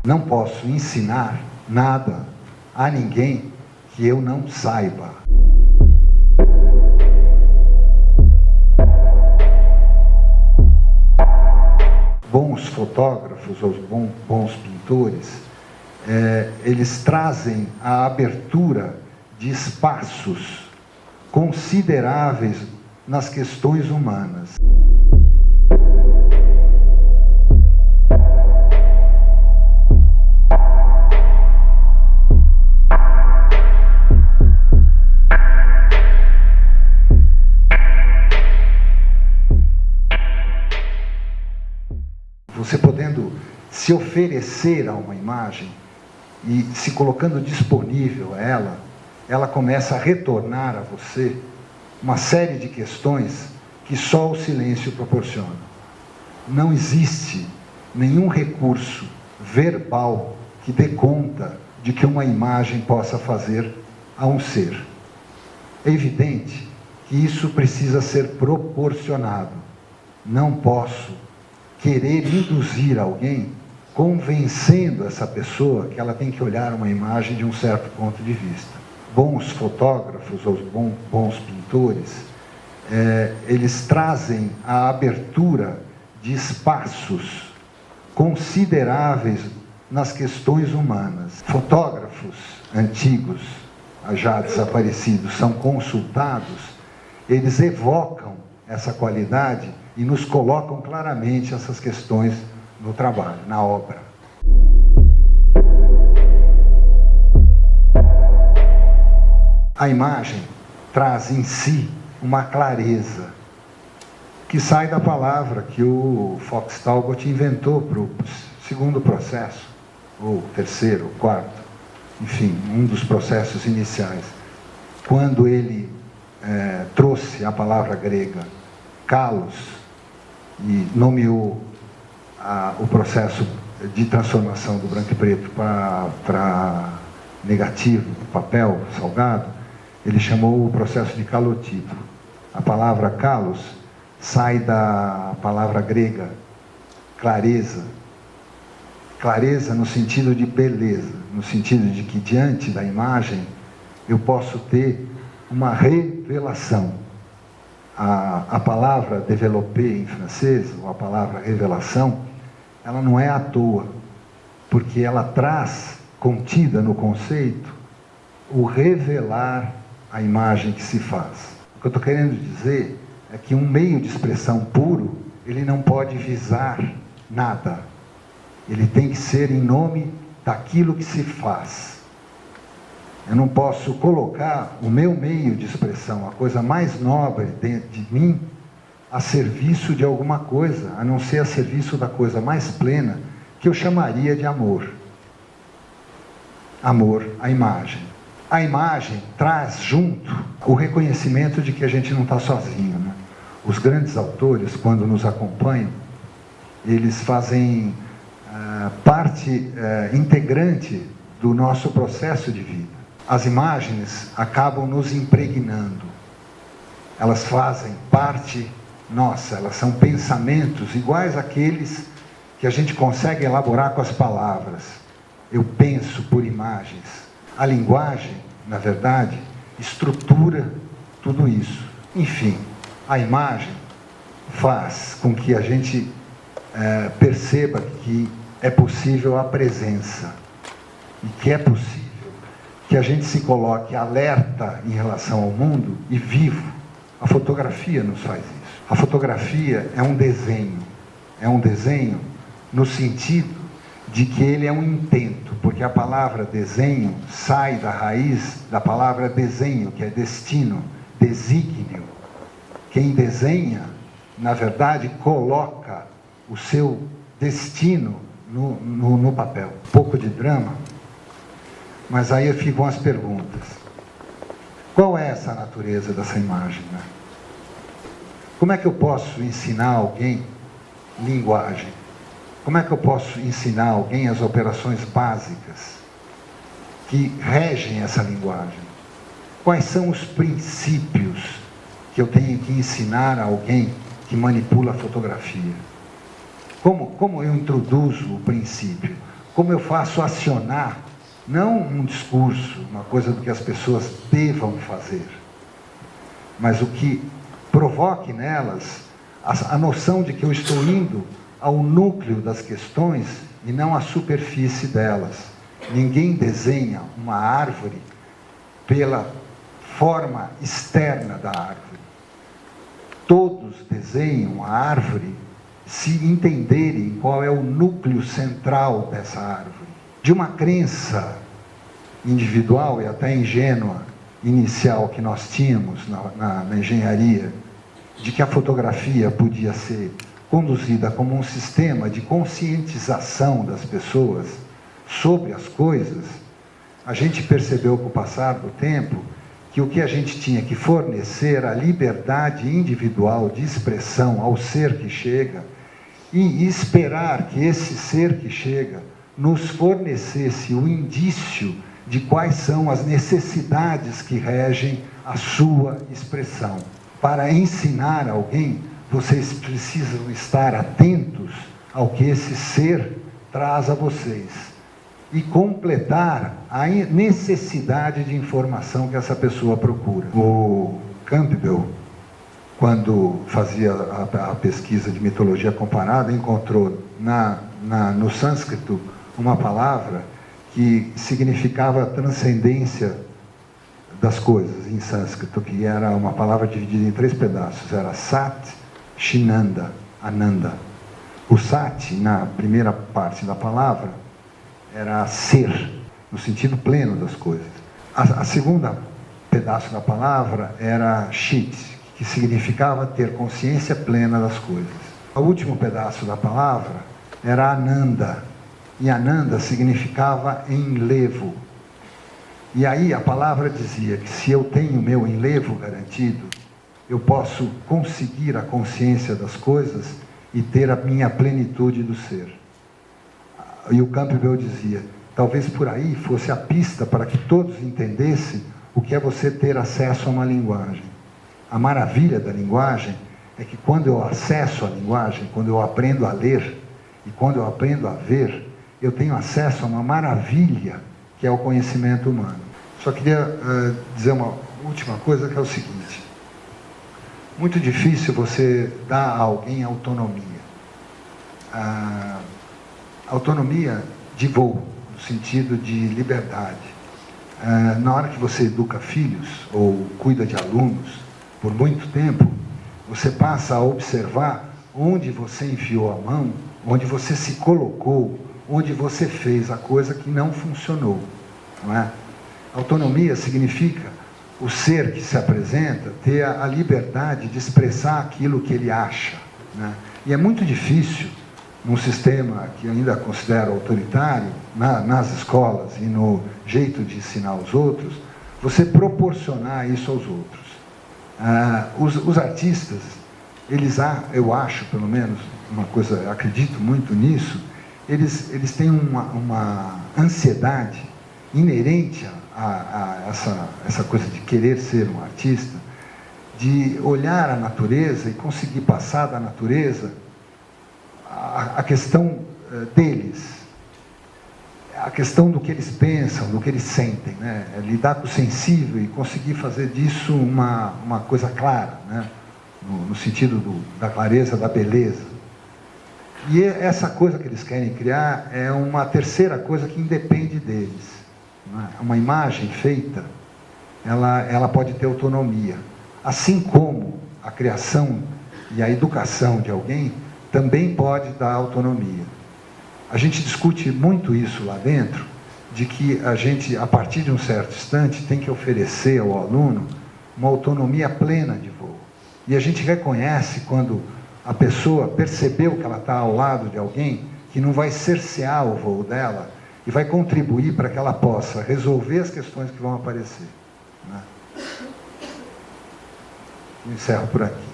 Não posso ensinar nada a ninguém que eu não saiba. Bons fotógrafos ou bons pintores, eles trazem a abertura de espaços consideráveis nas questões humanas. Você podendo se oferecer a uma imagem e se colocando disponível a ela, ela começa a retornar a você uma série de questões que só o silêncio proporciona. Não existe nenhum recurso verbal que dê conta de que uma imagem possa fazer a um ser. É evidente que isso precisa ser proporcionado. Não posso querer induzir alguém, convencendo essa pessoa que ela tem que olhar uma imagem de um certo ponto de vista. Bons fotógrafos ou bons pintores, eles trazem a abertura de espaços consideráveis nas questões humanas. Fotógrafos antigos, já desaparecidos, são consultados, eles evocam essa qualidade e nos colocam claramente essas questões no trabalho, na obra. A imagem traz em si uma clareza que sai da palavra que o Fox Talbot inventou para o segundo processo, ou terceiro, ou quarto, enfim, um dos processos iniciais, quando ele trouxe a palavra grega kalos e nomeou o processo de transformação do branco e preto para negativo, papel, salgado, ele chamou o processo de calotipo. A palavra kalos sai da palavra grega clareza. Clareza no sentido de beleza, no sentido de que diante da imagem eu posso ter uma revelação. A palavra développer em francês, ou a palavra revelação, ela não é à toa, porque ela traz, contida no conceito, o revelar a imagem que se faz. O que eu estou querendo dizer é que um meio de expressão puro, ele não pode visar nada. Ele tem que ser em nome daquilo que se faz. Eu não posso colocar o meu meio de expressão, a coisa mais nobre dentro de mim, a serviço de alguma coisa, a não ser a serviço da coisa mais plena, que eu chamaria de amor. Amor à imagem. A imagem traz junto o reconhecimento de que a gente não está sozinho, né? Os grandes autores, quando nos acompanham, eles fazem parte integrante do nosso processo de vida. As imagens acabam nos impregnando. Elas fazem parte nossa, elas são pensamentos iguais àqueles que a gente consegue elaborar com as palavras. Eu penso por imagens. A linguagem, na verdade, estrutura tudo isso. Enfim, a imagem faz com que a gente perceba que é possível a presença e que é possível que a gente se coloque alerta em relação ao mundo e vivo. A fotografia nos faz isso. A fotografia é um desenho no sentido de que ele é um intento, porque a palavra desenho sai da raiz da palavra desenho, que é destino, desígnio. Quem desenha, na verdade, coloca o seu destino no papel. Um pouco de drama, mas aí ficam as perguntas. Qual é essa natureza dessa imagem, né? Como é que eu posso ensinar alguém linguagem? Como é que eu posso ensinar alguém as operações básicas que regem essa linguagem? Quais são os princípios que eu tenho que ensinar a alguém que manipula a fotografia? Como eu introduzo o princípio? como eu faço acionar, não um discurso, uma coisa do que as pessoas devam fazer, mas o que provoque nelas a noção de que eu estou indo ao núcleo das questões e não à superfície delas. Ninguém desenha uma árvore pela forma externa da árvore. Todos desenham a árvore se entenderem qual é o núcleo central dessa árvore. De uma crença individual e até ingênua inicial que nós tínhamos na engenharia, de que a fotografia podia ser conduzida como um sistema de conscientização das pessoas sobre as coisas, a gente percebeu com o passar do tempo que o que a gente tinha que fornecer era a liberdade individual de expressão ao ser que chega e esperar que esse ser que chega nos fornecesse o indício de quais são as necessidades que regem a sua expressão. Para ensinar alguém, vocês precisam estar atentos ao que esse ser traz a vocês e completar a necessidade de informação que essa pessoa procura. O Campbell, quando fazia a pesquisa de mitologia comparada, encontrou no sânscrito uma palavra que significava transcendência das coisas em sânscrito, que era uma palavra dividida em 3 pedaços, era Sat, Shinanda, Ananda. O Sat, na primeira parte da palavra, era ser, no sentido pleno das coisas. A segunda pedaço da palavra era Chit, que significava ter consciência plena das coisas. O último pedaço da palavra era Ananda, e Ananda significava enlevo. E aí a palavra dizia que se eu tenho meu enlevo garantido, eu posso conseguir a consciência das coisas e ter a minha plenitude do ser. E o Campbell dizia, talvez por aí fosse a pista para que todos entendessem o que é você ter acesso a uma linguagem. A maravilha da linguagem é que quando eu acesso a linguagem, quando eu aprendo a ler e quando eu aprendo a ver, eu tenho acesso a uma maravilha que é o conhecimento humano. Só queria dizer uma última coisa, que é o seguinte. Muito difícil você dar a alguém autonomia. Autonomia de voo, no sentido de liberdade. Na hora que você educa filhos ou cuida de alunos, por muito tempo, você passa a observar onde você enfiou a mão, onde você se colocou, onde você fez a coisa que não funcionou, não é? Autonomia significa o ser que se apresenta ter a liberdade de expressar aquilo que ele acha, né? E é muito difícil, num sistema que ainda considero autoritário, nas escolas e no jeito de ensinar os outros, você proporcionar isso aos outros. Os artistas, eu acho, pelo menos, uma coisa, acredito muito nisso, eles têm uma ansiedade inerente a essa coisa de querer ser um artista, de olhar a natureza e conseguir passar da natureza a questão deles, a questão do que eles pensam, do que eles sentem, né? Lidar com o sensível e conseguir fazer disso uma coisa clara, né? No sentido da clareza, da beleza. E essa coisa que eles querem criar é uma terceira coisa que independe deles. Não é? Uma imagem feita, ela pode ter autonomia. Assim como a criação e a educação de alguém também pode dar autonomia. A gente discute muito isso lá dentro, de que a gente, a partir de um certo instante, tem que oferecer ao aluno uma autonomia plena de voo. E a gente reconhece quando a pessoa percebeu que ela está ao lado de alguém que não vai cercear o voo dela e vai contribuir para que ela possa resolver as questões que vão aparecer, né? Eu encerro por aqui.